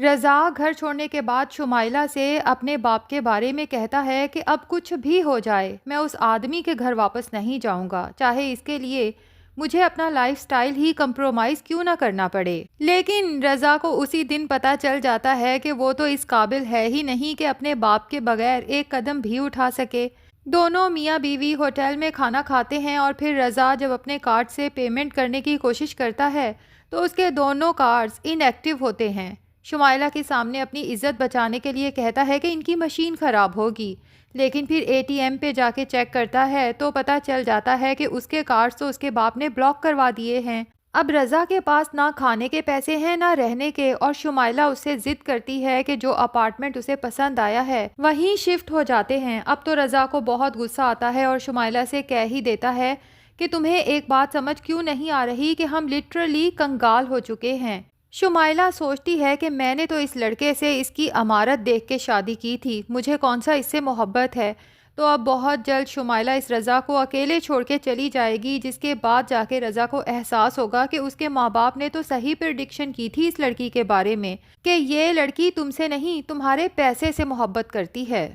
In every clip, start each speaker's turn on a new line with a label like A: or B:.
A: رضا گھر چھوڑنے کے بعد شمائلہ سے اپنے باپ کے بارے میں کہتا ہے کہ اب کچھ بھی ہو جائے میں اس آدمی کے گھر واپس نہیں جاؤں گا، چاہے اس کے لیے مجھے اپنا لائف سٹائل ہی کمپرومائز کیوں نہ کرنا پڑے۔ لیکن رضا کو اسی دن پتہ چل جاتا ہے کہ وہ تو اس قابل ہے ہی نہیں کہ اپنے باپ کے بغیر ایک قدم بھی اٹھا سکے۔ دونوں میاں بیوی ہوٹل میں کھانا کھاتے ہیں اور پھر رضا جب اپنے کارڈ سے پیمنٹ کرنے کی کوشش کرتا ہے تو اس کے دونوں کارڈز ان ایکٹیو ہوتے ہیں۔ شمائلہ کے سامنے اپنی عزت بچانے کے لیے کہتا ہے کہ ان کی مشین خراب ہوگی، لیکن پھر اے ٹی ایم پہ جا کے چیک کرتا ہے تو پتہ چل جاتا ہے کہ اس کے کارڈز تو اس کے باپ نے بلاک کروا دیے ہیں۔ اب رضا کے پاس نہ کھانے کے پیسے ہیں نہ رہنے کے، اور شمائلہ اس سے ضد کرتی ہے کہ جو اپارٹمنٹ اسے پسند آیا ہے وہیں شفٹ ہو جاتے ہیں۔ اب تو رضا کو بہت غصہ آتا ہے اور شمائلہ سے کہہ ہی دیتا ہے کہ تمہیں ایک بات سمجھ کیوں نہیں آ رہی کہ ہم لٹرلی کنگال ہو چکے ہیں۔ شمائلہ سوچتی ہے کہ میں نے تو اس لڑکے سے اس کی عمارت دیکھ کے شادی کی تھی، مجھے کون سا اس سے محبت ہے۔ تو اب بہت جلد شمائلہ اس رضا کو اکیلے چھوڑ کے چلی جائے گی، جس کے بعد جا کے رضا کو احساس ہوگا کہ اس کے ماں باپ نے تو صحیح پریڈکشن کی تھی اس لڑکی کے بارے میں کہ یہ لڑکی تم سے نہیں تمہارے پیسے سے محبت کرتی ہے۔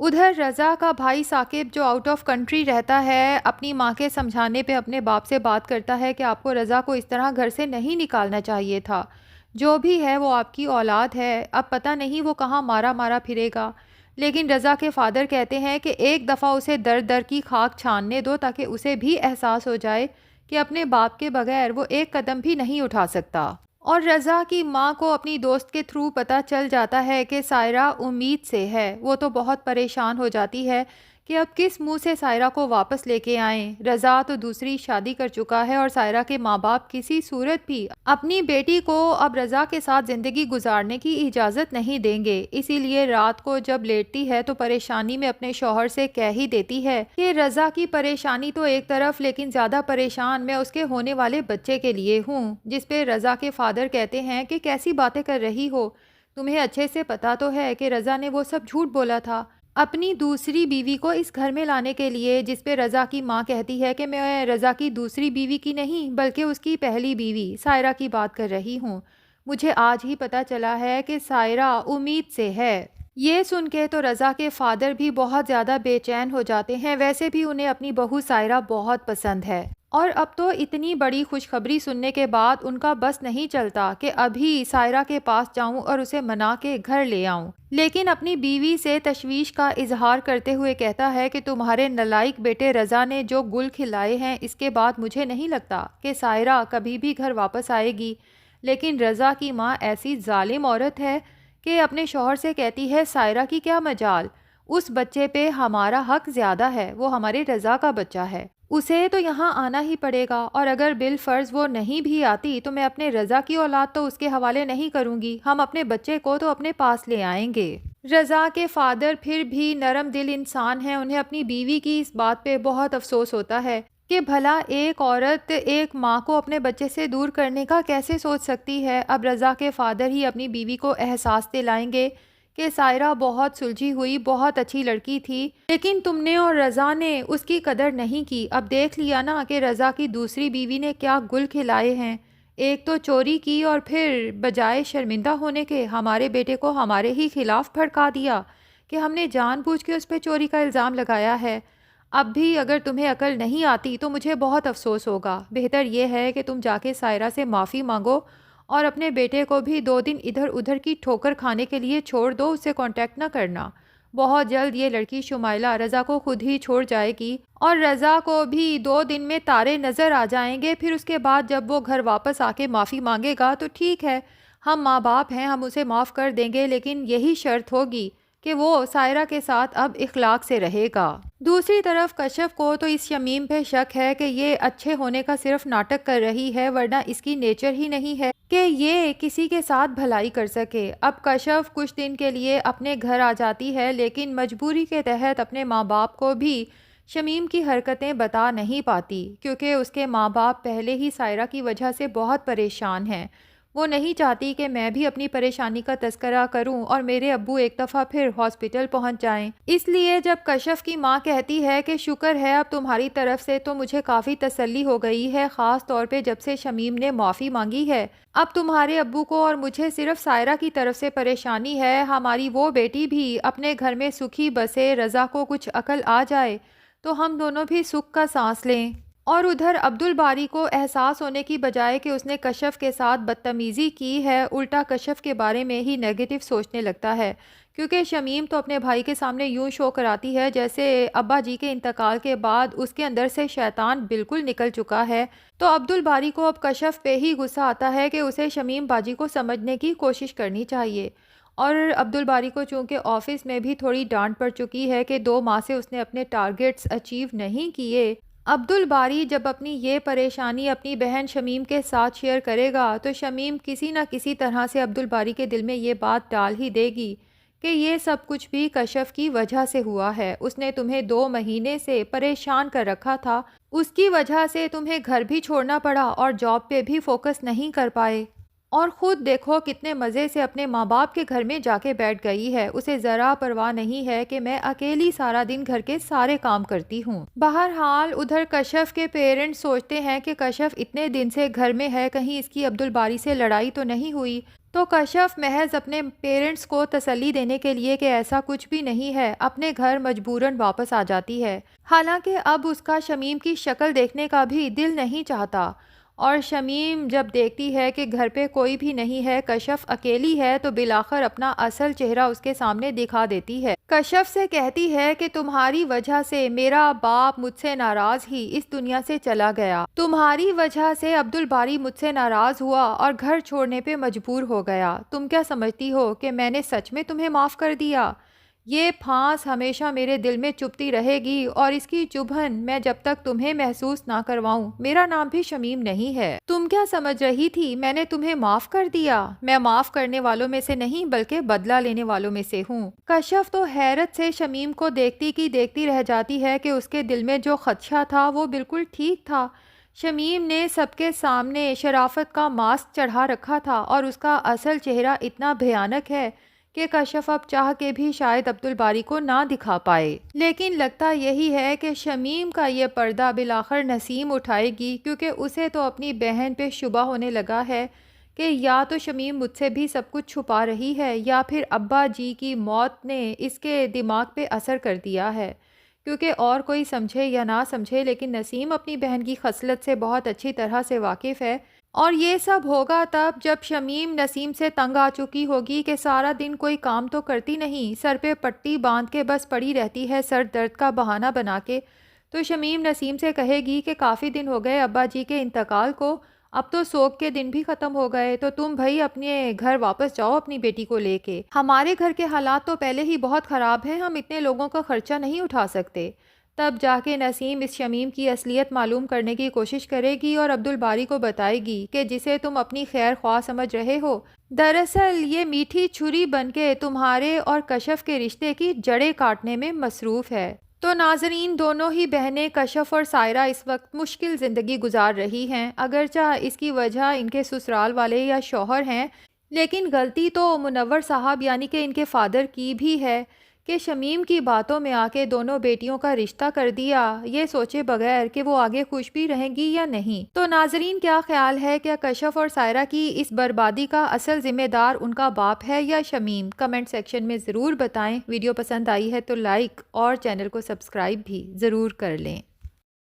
A: ادھر رضا کا بھائی ثاقب جو آؤٹ آف کنٹری رہتا ہے اپنی ماں کے سمجھانے پہ اپنے باپ سے بات کرتا ہے کہ آپ کو رضا کو اس طرح گھر سے نہیں نکالنا چاہیے تھا، جو بھی ہے وہ آپ کی اولاد ہے، اب پتہ نہیں وہ کہاں مارا مارا پھرے گا۔ لیکن رضا کے فادر کہتے ہیں کہ ایک دفعہ اسے در در کی خاک چھاننے دو تاکہ اسے بھی احساس ہو جائے کہ اپنے باپ کے بغیر وہ ایک قدم بھی نہیں اٹھا سکتا۔ اور رضا کی ماں کو اپنی دوست کے تھرو پتہ چل جاتا ہے کہ سائرہ امید سے ہے، وہ تو بہت پریشان ہو جاتی ہے کہ اب کس منہ سے سائرہ کو واپس لے کے آئیں۔ رضا تو دوسری شادی کر چکا ہے اور سائرہ کے ماں باپ کسی صورت بھی اپنی بیٹی کو اب رضا کے ساتھ زندگی گزارنے کی اجازت نہیں دیں گے، اسی لیے رات کو جب لیٹتی ہے تو پریشانی میں اپنے شوہر سے کہہ ہی دیتی ہے کہ رضا کی پریشانی تو ایک طرف، لیکن زیادہ پریشان میں اس کے ہونے والے بچے کے لیے ہوں۔ جس پہ رضا کے فادر کہتے ہیں کہ کیسی باتیں کر رہی ہو، تمہیں اچھے سے پتا تو ہے کہ رضا نے وہ سب جھوٹ بولا تھا اپنی دوسری بیوی کو اس گھر میں لانے کے لیے۔ جس پہ رضا کی ماں کہتی ہے کہ میں رضا کی دوسری بیوی کی نہیں بلکہ اس کی پہلی بیوی سائرہ کی بات کر رہی ہوں، مجھے آج ہی پتا چلا ہے کہ سائرہ امید سے ہے۔ یہ سن کے تو رضا کے فادر بھی بہت زیادہ بے چین ہو جاتے ہیں، ویسے بھی انہیں اپنی بہو سائرہ بہت پسند ہے، اور اب تو اتنی بڑی خوشخبری سننے کے بعد ان کا بس نہیں چلتا کہ ابھی سائرہ کے پاس جاؤں اور اسے منا کے گھر لے آؤں۔ لیکن اپنی بیوی سے تشویش کا اظہار کرتے ہوئے کہتا ہے کہ تمہارے نالائق بیٹے رضا نے جو گل کھلائے ہیں اس کے بعد مجھے نہیں لگتا کہ سائرہ کبھی بھی گھر واپس آئے گی۔ لیکن رضا کی ماں ایسی ظالم عورت ہے کہ اپنے شوہر سے کہتی ہے سائرہ کی کیا مجال، اس بچے پہ ہمارا حق زیادہ ہے، وہ ہمارے رضا کا بچہ ہے، اسے تو یہاں آنا ہی پڑے گا، اور اگر بالفرض وہ نہیں بھی آتی تو میں اپنے رضا کی اولاد تو اس کے حوالے نہیں کروں گی، ہم اپنے بچے کو تو اپنے پاس لے آئیں گے۔ رضا کے فادر پھر بھی نرم دل انسان ہیں، انہیں اپنی بیوی کی اس بات پہ بہت افسوس ہوتا ہے کہ بھلا ایک عورت ایک ماں کو اپنے بچے سے دور کرنے کا کیسے سوچ سکتی ہے۔ اب رضا کے فادر ہی اپنی بیوی کو احساس دلائیں گے کہ سائرہ بہت سلجھی ہوئی بہت اچھی لڑکی تھی، لیکن تم نے اور رضا نے اس کی قدر نہیں کی۔ اب دیکھ لیا نا کہ رضا کی دوسری بیوی نے کیا گل کھلائے ہیں، ایک تو چوری کی اور پھر بجائے شرمندہ ہونے کے ہمارے بیٹے کو ہمارے ہی خلاف بھڑکا دیا کہ ہم نے جان بوجھ کے اس پہ چوری کا الزام لگایا ہے۔ اب بھی اگر تمہیں عقل نہیں آتی تو مجھے بہت افسوس ہوگا، بہتر یہ ہے کہ تم جا کے سائرہ سے معافی مانگو اور اپنے بیٹے کو بھی 2 دن ادھر ادھر کی ٹھوکر کھانے کے لیے چھوڑ دو، اس سے کانٹیکٹ نہ کرنا۔ بہت جلد یہ لڑکی شمائلہ رضا کو خود ہی چھوڑ جائے گی اور رضا کو بھی 2 دن میں تارے نظر آ جائیں گے، پھر اس کے بعد جب وہ گھر واپس آ کے معافی مانگے گا تو ٹھیک ہے، ہم ماں باپ ہیں، ہم اسے معاف کر دیں گے، لیکن یہی شرط ہوگی کہ وہ سائرہ کے ساتھ اب اخلاق سے رہے گا۔ دوسری طرف کشف کو تو اس شمیم پہ شک ہے کہ یہ اچھے ہونے کا صرف ناٹک کر رہی ہے، ورنہ اس کی نیچر ہی نہیں ہے کہ یہ کسی کے ساتھ بھلائی کر سکے۔ اب کشف کچھ دن کے لیے اپنے گھر آ جاتی ہے، لیکن مجبوری کے تحت اپنے ماں باپ کو بھی شمیم کی حرکتیں بتا نہیں پاتی، کیونکہ اس کے ماں باپ پہلے ہی سائرہ کی وجہ سے بہت پریشان ہیں۔ وہ نہیں چاہتی کہ میں بھی اپنی پریشانی کا تذکرہ کروں اور میرے ابو ایک دفعہ پھر ہاسپٹل پہنچ جائیں۔ اس لیے جب کشف کی ماں کہتی ہے کہ شکر ہے اب تمہاری طرف سے، تو مجھے کافی تسلی ہو گئی ہے، خاص طور پہ جب سے شمیم نے معافی مانگی ہے۔ اب تمہارے ابو کو اور مجھے صرف سائرہ کی طرف سے پریشانی ہے، ہماری وہ بیٹی بھی اپنے گھر میں سکھی بسے، رضا کو کچھ عقل آ جائے تو ہم دونوں بھی سکھ کا سانس لیں۔ اور ادھر عبدالباری کو احساس ہونے کی بجائے کہ اس نے کشف کے ساتھ بدتمیزی کی ہے، الٹا کشف کے بارے میں ہی نیگیٹو سوچنے لگتا ہے، کیونکہ شمیم تو اپنے بھائی کے سامنے یوں شو کراتی ہے جیسے ابا جی کے انتقال کے بعد اس کے اندر سے شیطان بالکل نکل چکا ہے۔ تو عبدالباری کو اب کشف پہ ہی غصہ آتا ہے کہ اسے شمیم باجی کو سمجھنے کی کوشش کرنی چاہیے۔ اور عبدالباری کو چونکہ آفس میں بھی تھوڑی ڈانٹ پڑ چکی ہے کہ 2 ماہ سے اس نے اپنے ٹارگٹس اچیو نہیں کیے، عبدالباری جب اپنی یہ پریشانی اپنی بہن شمیم کے ساتھ شیئر کرے گا تو شمیم کسی نہ کسی طرح سے عبدالباری کے دل میں یہ بات ڈال ہی دے گی کہ یہ سب کچھ بھی کشف کی وجہ سے ہوا ہے، اس نے تمہیں 2 مہینے سے پریشان کر رکھا تھا، اس کی وجہ سے تمہیں گھر بھی چھوڑنا پڑا اور جاب پہ بھی فوکس نہیں کر پائے، اور خود دیکھو کتنے مزے سے اپنے ماں باپ کے گھر میں جا کے بیٹھ گئی ہے، اسے ذرا پرواہ نہیں ہے کہ میں اکیلی سارا دن گھر کے سارے کام کرتی ہوں۔ بہرحال ادھر کشف کے پیرنٹس سوچتے ہیں کہ کشف اتنے دن سے گھر میں ہے، کہیں اس کی عبدالباری سے لڑائی تو نہیں ہوئی، تو کشف محض اپنے پیرنٹس کو تسلی دینے کے لیے کہ ایسا کچھ بھی نہیں ہے اپنے گھر مجبوراً واپس آ جاتی ہے، حالانکہ اب اس کا شمیم کی شکل دیکھنے کا بھی دل نہیں چاہتا۔ اور شمیم جب دیکھتی ہے کہ گھر پہ کوئی بھی نہیں ہے، کشف اکیلی ہے، تو بالآخر اپنا اصل چہرہ اس کے سامنے دکھا دیتی ہے۔ کشف سے کہتی ہے کہ تمہاری وجہ سے میرا باپ مجھ سے ناراض ہی اس دنیا سے چلا گیا، تمہاری وجہ سے عبدالباری مجھ سے ناراض ہوا اور گھر چھوڑنے پہ مجبور ہو گیا، تم کیا سمجھتی ہو کہ میں نے سچ میں تمہیں معاف کر دیا؟ یہ پھانس ہمیشہ میرے دل میں چبھتی رہے گی، اور اس کی چبھن میں جب تک تمہیں محسوس نہ کرواؤں، میرا نام بھی شمیم نہیں ہے۔ تم کیا سمجھ رہی تھی میں نے تمہیں معاف کر دیا؟ میں معاف کرنے والوں میں سے نہیں بلکہ بدلہ لینے والوں میں سے ہوں۔ کشف تو حیرت سے شمیم کو دیکھتی کی دیکھتی رہ جاتی ہے کہ اس کے دل میں جو خدشہ تھا وہ بالکل ٹھیک تھا۔ شمیم نے سب کے سامنے شرافت کا ماسک چڑھا رکھا تھا، اور اس کا اصل چہرہ اتنا بھیانک ہے کہ کشف اب چاہ کے بھی شاید عبدالباری کو نہ دکھا پائے، لیکن لگتا یہی ہے کہ شمیم کا یہ پردہ بالآخر نسیم اٹھائے گی، کیونکہ اسے تو اپنی بہن پہ شبہ ہونے لگا ہے کہ یا تو شمیم مجھ سے بھی سب کچھ چھپا رہی ہے، یا پھر ابا جی کی موت نے اس کے دماغ پہ اثر کر دیا ہے، کیونکہ اور کوئی سمجھے یا نہ سمجھے لیکن نسیم اپنی بہن کی خصلت سے بہت اچھی طرح سے واقف ہے، اور یہ سب ہوگا تب جب شمیم نسیم سے تنگ آ چکی ہوگی کہ سارا دن کوئی کام تو کرتی نہیں، سر پہ پٹی باندھ کے بس پڑی رہتی ہے سر درد کا بہانہ بنا کے، تو شمیم نسیم سے کہے گی کہ کافی دن ہو گئے ابا جی کے انتقال کو، اب تو سوگ کے دن بھی ختم ہو گئے، تو تم بھائی اپنے گھر واپس جاؤ اپنی بیٹی کو لے کے، ہمارے گھر کے حالات تو پہلے ہی بہت خراب ہیں، ہم اتنے لوگوں کا خرچہ نہیں اٹھا سکتے۔ تب جا کے نسیم اس شمیم کی اصلیت معلوم کرنے کی کوشش کرے گی اور عبدالباری کو بتائے گی کہ جسے تم اپنی خیر خواہ سمجھ رہے ہو، دراصل یہ میٹھی چھری بن کے تمہارے اور کشف کے رشتے کی جڑیں کاٹنے میں مصروف ہے۔ تو ناظرین، دونوں ہی بہنیں کشف اور سائرہ اس وقت مشکل زندگی گزار رہی ہیں، اگرچہ اس کی وجہ ان کے سسرال والے یا شوہر ہیں، لیکن غلطی تو منور صاحب یعنی کہ ان کے فادر کی بھی ہے کہ شمیم کی باتوں میں آ کے دونوں بیٹیوں کا رشتہ کر دیا، یہ سوچے بغیر کہ وہ آگے خوش بھی رہیں گی یا نہیں۔ تو ناظرین، کیا خیال ہے، کیا کشف اور سائرہ کی اس بربادی کا اصل ذمہ دار ان کا باپ ہے یا شمیم؟ کمنٹ سیکشن میں ضرور بتائیں۔ ویڈیو پسند آئی ہے تو لائک اور چینل کو سبسکرائب بھی ضرور کر لیں۔